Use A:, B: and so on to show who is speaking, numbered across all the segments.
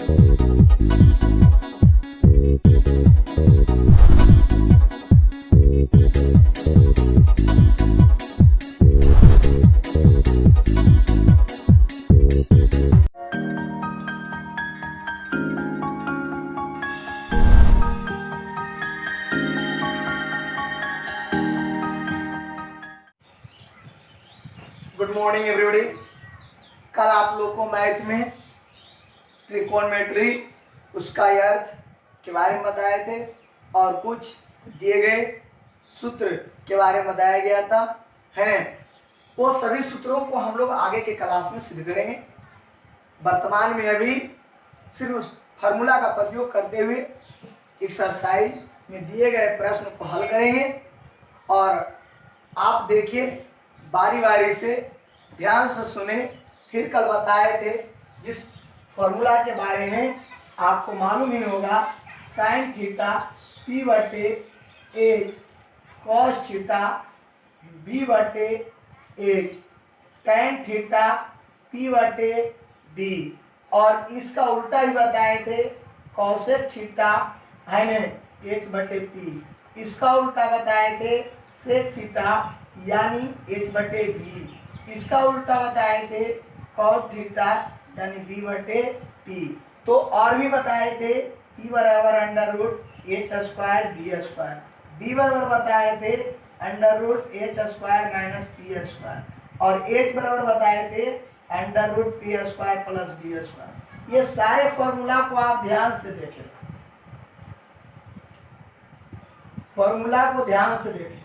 A: Good morning everybody. कल आप लोग को मैथ में ट्रिकोनमेट्री उसका अर्थ के बारे में बताए थे और कुछ दिए गए सूत्र के बारे में बताया गया था, है ना। वो सभी सूत्रों को हम लोग आगे के क्लास में सिद्ध करेंगे। वर्तमान में अभी सिर्फ फार्मूला का प्रयोग करते हुए एक्सरसाइज में दिए गए प्रश्न को हल करेंगे और आप देखिए बारी बारी से ध्यान से सुने। फिर कल बताए थे जिस फॉर्मूला के बारे में आपको मालूम ही होगा, साइन थीटा पी बटे एच कॉस थीटा बी बटे एच टैन थीटा पी बटे बी, और इसका उल्टा भी बताए थे कॉसेक थीटा है न एच बटे पी। इसका उल्टा बताए थे सेक थीटा यानी एच बटे बी। इसका उल्टा बताए थे कॉट थीटा यानी बी बटे पी। तो और भी बताए थे पी बराबर under root H square B square, B बराबर बताए थे under root H square minus P square, और एच बराबर बताए थे under root P square plus B square. ये सारे फॉर्मूला को आप ध्यान से देखें, फॉर्मूला को ध्यान से देखें।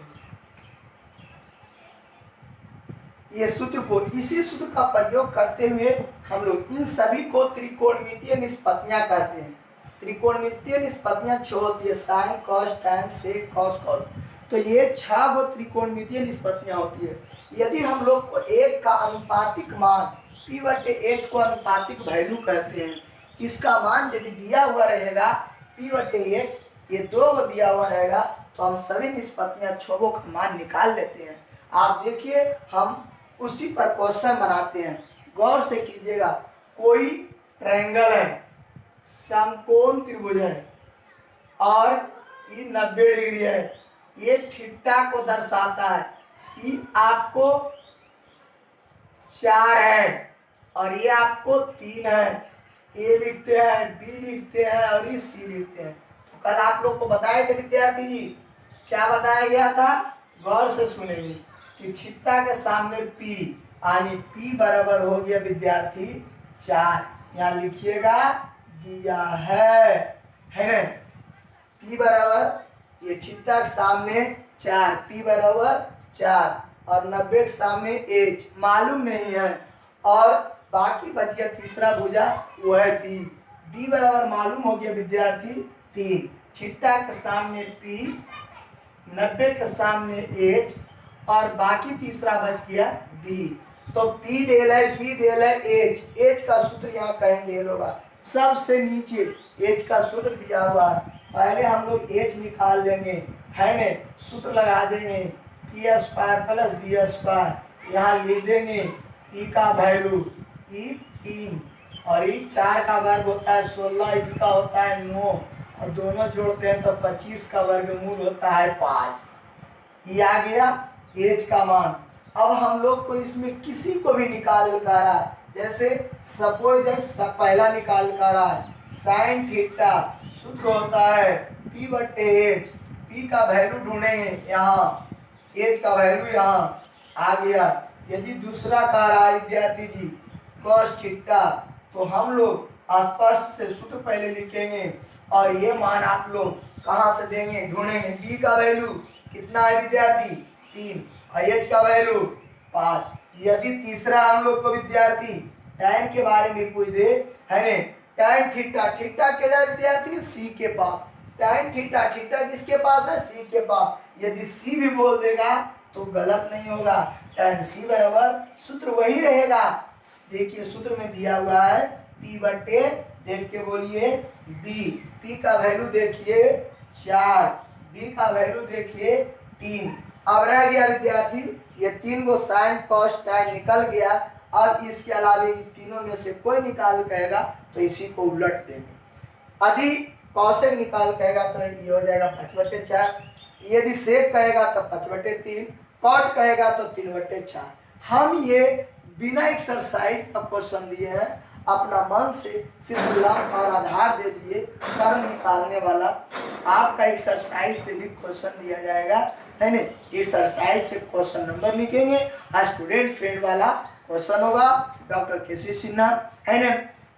A: ये सूत्र को, इसी सूत्र का प्रयोग करते हुए हम लोग इन सभी को त्रिकोणमितीय निष्पत्तियां कहते हैं। त्रिकोणमितीय निष्पत्तियां 6 होती है, साइन कॉस टैन सेक कॉस कॉट। तो ये 6 वो त्रिकोणमितीय निष्पत्तियां होती है। यदि हम लोग को एक का अनुपातिक मान पी बटे एच को अनुपातिक वैल्यू कहते हैं, इसका मान यदि दिया हुआ रहेगा पी बटे एच, ये 2 को दिया हुआ रहेगा, तो हम सभी निष्पत्तियां 6 का मान निकाल लेते हैं। आप देखिए हम उसी पर क्वेश्चन बनाते हैं, गौर से कीजिएगा। कोई ट्रायंगल है, समकोण त्रिभुज है और ये 90 डिग्री है, ये थीटा को दर्शाता है। ये आपको 4 है और ये आपको 3 है। ए लिखते हैं, बी लिखते हैं और ये सी लिखते हैं। तो कल आप लोग को बताए थे विद्यार्थी जी, क्या बताया गया था, गौर से सुनेंगे कि थीटा के सामने P यानी P बराबर हो गया विद्यार्थी 4। यहाँ लिखिएगा दिया है ना। P बराबर ये थीटा के सामने 4, P बराबर 4 और 90 के सामने H मालूम नहीं है, और बाकी बच गया तीसरा भुजा वो है P। B बराबर मालूम हो गया विद्यार्थी 3, थीटा के सामने P 90 के सामने H और बाकी तीसरा बच गया B। तो P डेल है, B डेल है H। H का सूत्र यहाँ कहेंगे लोग, सबसे नीचे H का सूत्र दिया हुआ है। पहले हम लोग H निकाल लेंगे, है न, सूत्र लगा देंगे P square plus B square. यहाँ लिख देंगे P का वैल्यू E 3 और E 4 का वर्ग होता है 16, इसका होता है 9 और दोनों जोड़ते हैं तो 25 का वर्गमूल होता है 5। ये आ गया एच का मान। अब हम लोग को इसमें किसी को भी निकाल कर रहा है, जैसे सपोज दैट पहला निकाल कर रहा है साइन थीटा, सूत्र होता है पी बटे एच। पी का वैल्यू ढूंढेंगे, यहाँ एच का वैल्यू यहाँ आ गया। यदि दूसरा कह रहा है विद्यार्थी जी कॉस थीटा, तो हम लोग स्पष्ट से सूत्र पहले लिखेंगे और ये मान आप लोग कहाँ से देंगे, ढूंढेंगे। बी का वैल्यू कितना है विद्यार्थी 3 और एच का वैल्यू 5। यदि तीसरा हम लोग को विद्यार्थी टैन के बारे में पूछ दे, है ने, टैन थीटा, थीटा के जाए विद्यार्थी सी के पास, टैन थीटा, थीटा किसके पास है, सी के पास। यदि सी भी बोल देगा तो गलत नहीं होगा, टैन सी बराबर सूत्र वही रहेगा। देखिए सूत्र में दिया हुआ है पी बटे, देख के बोलिए बी। पी का वैल्यू देखिए 4, बी का वैल्यू देखिए 3। अब रह गया विद्यार्थी ये 3 को साइन कॉस टैन निकल गया। अब इसके अलावा ये तीनों में से कोई निकाल कहेगा तो इसी को उलट देंगे। यदि कौशिक निकाल कहेगा तो ये हो जाएगा 5/4, यदि सेक कहेगा तो 5/3, कॉट कहेगा तो 3/4। हम ये बिना एक्सरसाइज का क्वेश्चन दिए हैं, अपना मन से सिर्फ लंब और आधार दे दिए, कर्म निकालने वाला आपका एक्सरसाइज से भी क्वेश्चन दिया जाएगा, है ना। एक्सरसाइज से क्वेश्चन नंबर लिखेंगे, स्टूडेंट फ्रेंड वाला क्वेश्चन होगा, डॉक्टर केसी सिन्हा, है ना।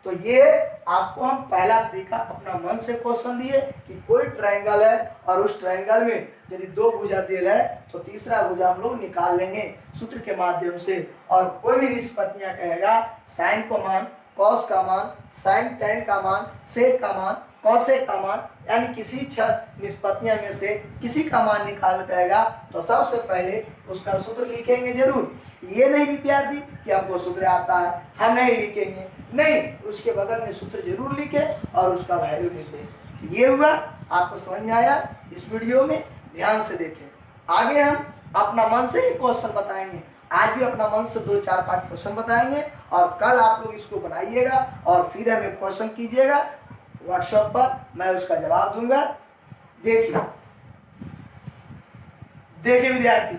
A: तो ये आपको हम पहला तरीका अपना मन से क्वेश्चन दिए कि कोई ट्रायंगल है और उस ट्रायंगल में यदि 2 भुजा दिल है तो तीसरा भुजा हम लोग निकाल लेंगे सूत्र के माध्यम से। और कोई भी निष्पत्तियां कहेगा, साइन को मान, कॉस का मान, साइन टेन का मान, सेक का मान, कॉसेक का मान, यानी किसी 6 निष्पत्तियां में से किसी का मान निकाल कहेगा तो सबसे पहले उसका सूत्र लिखेंगे जरूर। ये नहीं विद्यार्थी कि आपको सूत्र आता है हम नहीं लिखेंगे, नहीं, उसके बगल में सूत्र जरूर लिखें और उसका वैल्यू लिख दें। तो ये हुआ, आपको समझ में आया। इस वीडियो में ध्यान से देखें, आगे हम अपना मन से ही क्वेश्चन बताएंगे। आज भी अपना मन से 2, 4, 5 क्वेश्चन बताएंगे और कल आप लोग इसको बनाइएगा और फिर हमें क्वेश्चन कीजिएगा व्हाट्सएप पर, मैं उसका जवाब दूंगा। देखिए विद्यार्थी,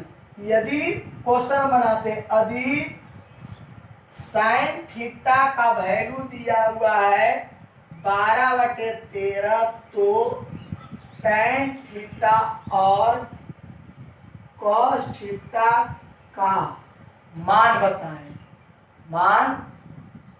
A: यदि क्वेश्चन बनाते हैं, यदि साइन थीटा का वैल्यू दिया हुआ है 12/13, तो टैन थीटा और कॉस थीटा का मान बताएं, मान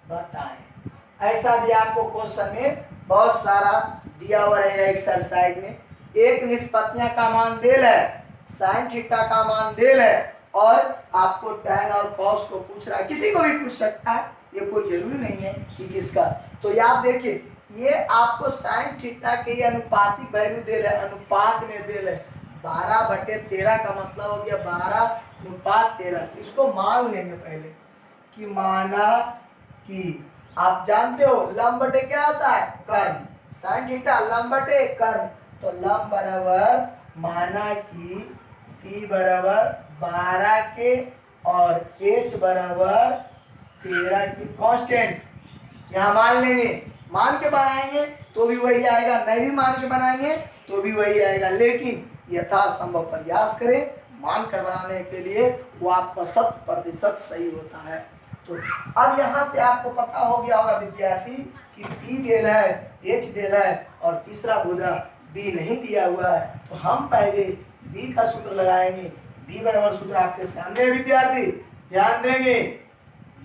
A: बताएं। ऐसा भी आपको क्वेश्चन में बहुत सारा दिया हुआ रहेगा एक्सरसाइज में। एक निष्पत्तियां का मान देल है, साइन थीटा का मान देल है और आपको टैन और कॉस को पूछ रहा है, किसी को भी पूछ सकता है, ये कोई जरूरी नहीं है कि किसका। तो याद देखिए, ये आपको साइन थीटा के अनुपातिक वैल्यू दे रहे, अनुपात में दे रहे 12/13 का मतलब हो गया 12:13। इसको मान लेंगे पहले कि माना कि आप जानते हो लंब बटे क्या होता है, कर्ण, साइन थीटा लंब बटे कर्ण, तो लंब बराबर माना कि P बराबर 12 के और H बराबर 13 के, कांस्टेंट यहाँ मान लेंगे, मान के बनाएंगे तो भी वही आएगा, नहीं भी मान के बनाएंगे तो भी वही आएगा, लेकिन यथासंभव प्रयास करें मान कर बनाने के लिए, वो आपका 100% सही होता है। तो अब यहाँ से आपको पता हो गया होगा विद्यार्थी कि P देल है, H देल है और तीसरा भुजा B नहीं दिया हुआ है, तो हम पहले B का सूत्र लगाएंगे। B बराबर सूत्र आपके सामने विद्यार्थी, ध्यान देंगे,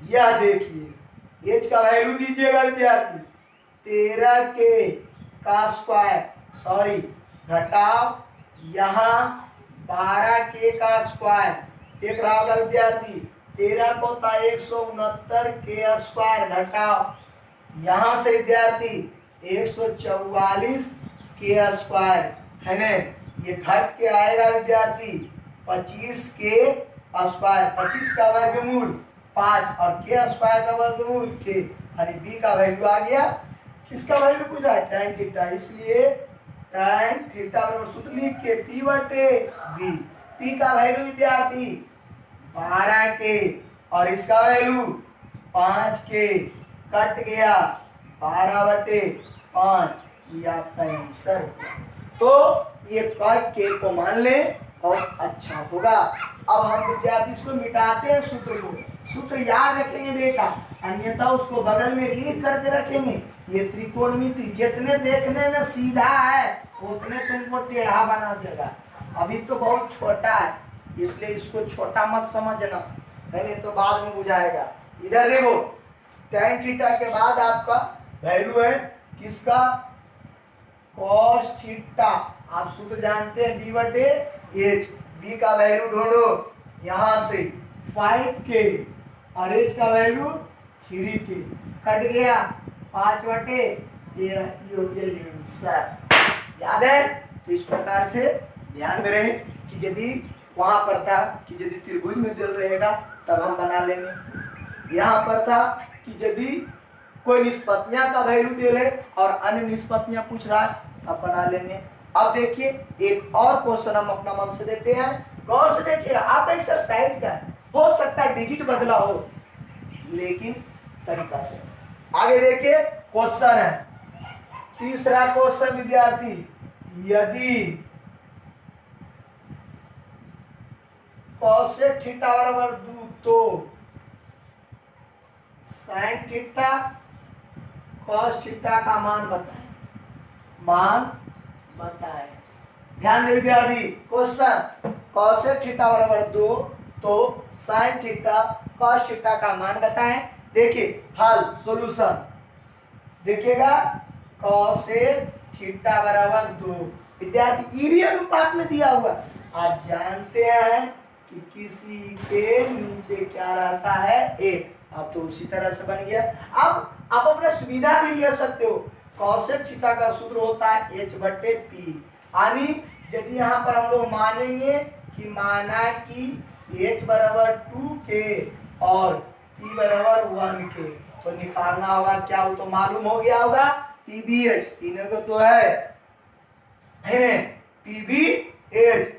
A: यह देखिए H का वैल्यू दीजिएगा विद्यार्थी, 13 के का स्क्वायर, सॉरी घटाओ यहाँ 12 के का स्क्वायर, देख रहा होगा विद्यार्थी, 13 को था 169 के स्क्वायर, घटाओ यहाँ से विद्यार्थी 144 के स्क्वायर, है ना, ये घट के आएगा विद्यार्थी 25 के स्क्वायर, 25 का वर्गमूल 5 और के स्क्वायर का वर्गमूल के, यानी बी का वैल्यू आ गया। किसका वैल्यू पूछा है, टैन थीटा, इसलिए टैन थीटा बराबर सूत्र लिख के P/B, P का वैल्यू विद्यार्थी 12 के और इसका वैल्यू 5 के, कट गया 12/5, ये आपका आंसर। तो ये कट के को मान लें और अच्छा होगा। अब हम विद्यार्थी इसको मिटाते हैं, सूत्र को, सूत्र याद रखेंगे बेटा, अन्यथा उसको बगल में लिख करके रखेंगे। ये त्रिकोणमिति जितने देखने में सीधा है उतने तुमको टेढ़ा बना देगा, अभी तो बहुत छोटा है, इसलिए इसको छोटा मत समझना, है नहीं तो बाद में बुझाएगा। इधर देखो, tan थीटा के बाद आपका वैल्यू है किसका, cos थीटा, आप सूत्र जानते हैं B/H, B का वैल्यू ढूंढो यहाँ से 5 के और H का वैल्यू 3 के, कट गया 5/13, ये हो गया आंसर। याद है? तो इस प्रकार से ध्यान में रहे कि यदि वहां पर था कि यदि त्रिभुज में दिल रहेगा तब हम बना लेंगे, यहाँ पर था कि यदि कोई निष्पत्तियां का वैल्यू दे रहे और अन्य निष्पत्तियां पूछ रहा है तब बना लेंगे। अब देखिए एक और क्वेश्चन हम अपना मन से देते हैं, गौर से देखिए, आप एक्सरसाइज का हो सकता है डिजिट बदला हो लेकिन तरीका से। आगे देखिए क्वेश्चन है। तीसरा क्वेश्चन विद्यार्थी, यदि कॉसेक थीटा बराबर 2 तो साइन थीटा कॉस थीटा का मान बताएं। मान बताएं। ध्यान दे विद्यार्थी, क्वेश्चन कॉसेक थीटा बराबर 2 तो साइन थीटा कॉस थीटा का मान बताएं। देखिए हल सॉल्यूशन देखिएगा, कॉसेक थीटा बराबर 2 विद्यार्थी ई भी अनुपात में दिया हुआ। आप जानते हैं कि किसी के नीचे क्या रहता है, एक। अब तो उसी तरह से बन गया। अब आप अपना सुविधा भी ले सकते हो। कॉसेक थीटा का सूत्र होता है h/p, यानी यदि यहाँ पर हम लोग मानेंगे कि माना कि h बराबर 2k और p बराबर 1k, तो निकालना होगा क्या, वो तो मालूम हो गया होगा, pbh तीनों को तो है pbh।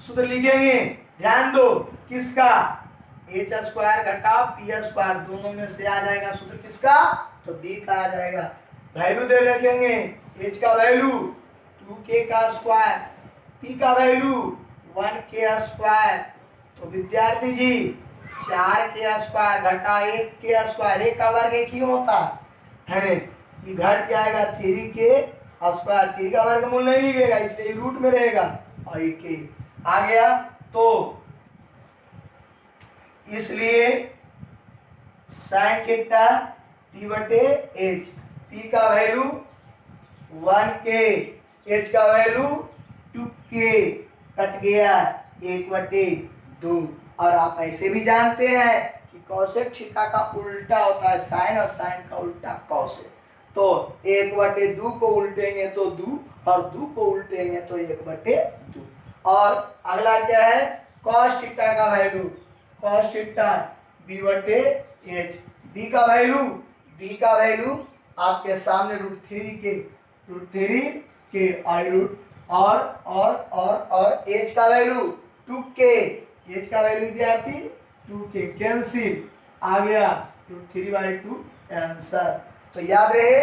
A: सूत्र लिखेंगे, ध्यान दो, किसका, एच स्क्वायर घटा पी स्क्वायर, दोनों में से आ जाएगा सूत्र किसका, तो बी का आ जाएगा। वैल्यू दे रखेंगे, एच का वैल्यू 2k का स्क्वायर, पी का वैल्यू 1k स्क्वायर। तो विद्यार्थी जी 4k स्क्वायर घटा 1k स्क्वायर, एक का वर्ग एक ही होता है, ये घट के आएगा 3k स्क्वायर, 3 का वर्गमूल नहीं लिखेगा इसलिए रूट में रहेगा और एक आ गया। तो इसलिए साइन थीटा p/h, p का वैल्यू 1k, h का वैल्यू 2k, कट गया 1/2। और आप ऐसे भी जानते हैं कि कॉसेक थीटा का उल्टा होता है साइन और साइन का उल्टा कॉसेक। तो 1/2 को उल्टेंगे तो 2 और 2 को उल्टेंगे तो 1/2। और अगला क्या है, कॉस थीटा का value, cos theta b/h, b का वैल्यू आपके सामने √3 के और h का वैल्यू 2k, h का वैल्यू विद्यार्थी 2k, कैंसिल आ गया √3/2 आंसर। तो याद रहे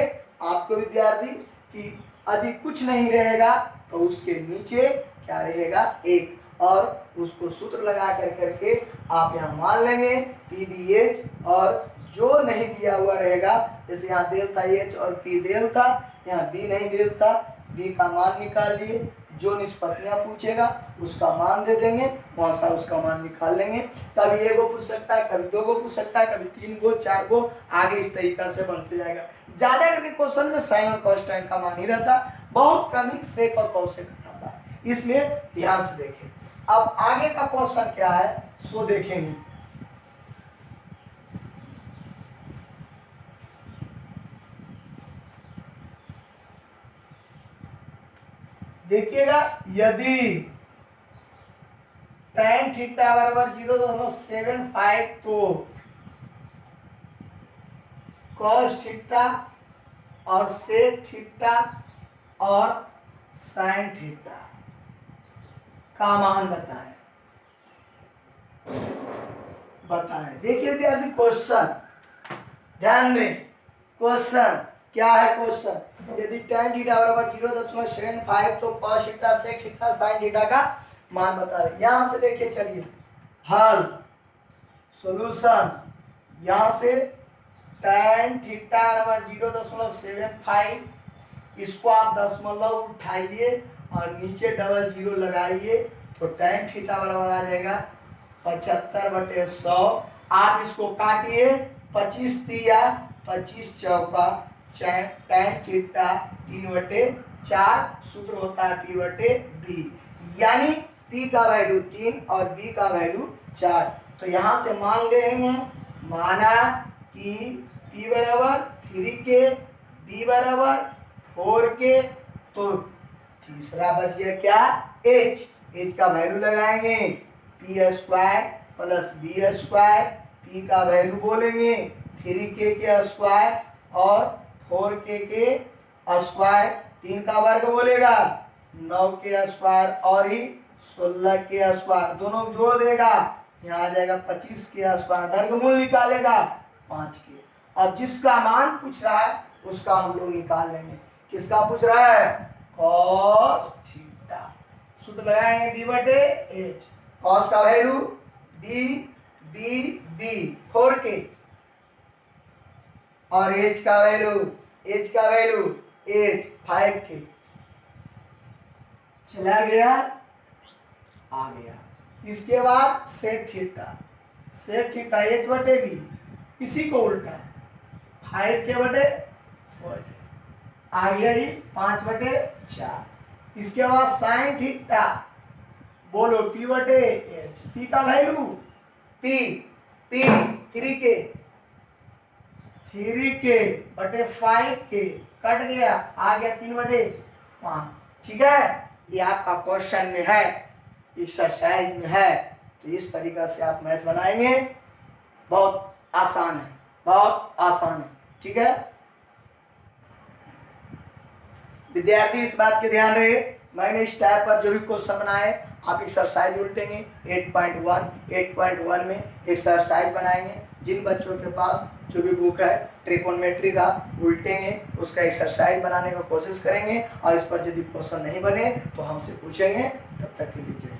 A: आपको विद्यार्थी कि यदि कुछ नहीं रहेगा तो उसके नीचे क्या रहेगा, एक, और उसको सूत्र लगा करके आप यहाँ मान लेंगे pbh, और जो नहीं दिया हुआ रहेगा, जैसे यहाँ डेल्टा h और p डेल्टा, यहाँ b नहीं डेल्टा, b का मान निकाल लिए, जो निष्पत्तियां पूछेगा उसका मान दे देंगे, वहां से उसका मान निकाल लेंगे। कभी एक को पूछ सकता है, कभी 2 को पूछ सकता है, कभी 3 को 4 को, आगे इस तरीका से बढ़ते जाएगा। ज्यादा करके क्वेश्चन में साइन और कॉस टाइम का मान ही रहता, बहुत कम ही सेक और कॉसेक रहता है, इसलिए ध्यान से देखें। अब आगे का क्वेश्चन क्या है सो देखेंगे। देखिएगा, यदि tan थीटा बराबर 0.75 तो cos थीटा और sec थीटा और sin थीटा का मान बताएं। देखिए विद्यार्थी, क्वेश्चन ध्यान दें, क्वेश्चन क्या है, क्वेश्चन यदि tan थीटा बराबर 0.75 तो cos theta sec theta sin theta का मान बता रहे। यहां से देखिए, चलिए हल सॉल्यूशन, यहां से tan थीटा बराबर 0.75, इसको आप दशमलव उठाइए और नीचे डबल जीरो लगाइए तो tan थीटा बराबर आ जाएगा 75/100। आप इसको काटिए, 25 दिया 25 चौका tan थीटा 3/4, सूत्र होता है p/b, यानी p का वैल्यू 3 और b का वैल्यू 4। तो यहां से मान लेंगे, माना कि p बराबर 3k, b बराबर 4k, तो तीसरा बच गया क्या, h का वैल्यू लगाएंगे p square plus b square, p का वैल्यू बोलेंगे 3k के स्क्वायर और 4k के स्क्वायर, 3 का वर्ग बोलेगा 9k स्क्वायर और ही 16k स्क्वायर, दोनों जोड़ देगा, यहाँ आ जाएगा 25k स्क्वायर, वर्गमूल निकालेगा 5 के। अब जिसका मान पूछ रहा है उसका हम लोग निकाल लेंगे। किसका पूछ रहा है? Cos theta. सूत्र लगाएंगे बी बटे एच। कॉस का वैल्यू बी बी बी 4 के और एच का वैल्यू एच 5 के। चला गया, आ गया। इसके बाद सेक थीटा एच बटे बी, इसी को उल्टा 5 के बटे 4 के, आ गया ही 5 बटे 4। इसके बाद साइन थीटा, बोलो पी बटे एच। पी का वैल्यू पी 3 के बटे 5 के, कट गया, आ गया 3 बटे 5। ठीक है, ये आपका क्वेश्चन में है, एक्सरसाइज में है। तो इस तरीका से आप मैथ बनाएंगे, बहुत आसान है। ठीक है विद्यार्थी, इस बात के ध्यान रहे, मैंने इस टाइप पर जो भी क्वेश्चन बनाए आप एक्सरसाइज उल्टेंगे। 8.1 में एक्सरसाइज बनाएंगे। जिन बच्चों के पास जो भी बुक है ट्रिकोनोमेट्री का, उल्टेंगे, उसका एक्सरसाइज बनाने का कोशिश करेंगे। और इस पर यदि क्वेश्चन नहीं बने तो हमसे पूछेंगे। तब तक के लिए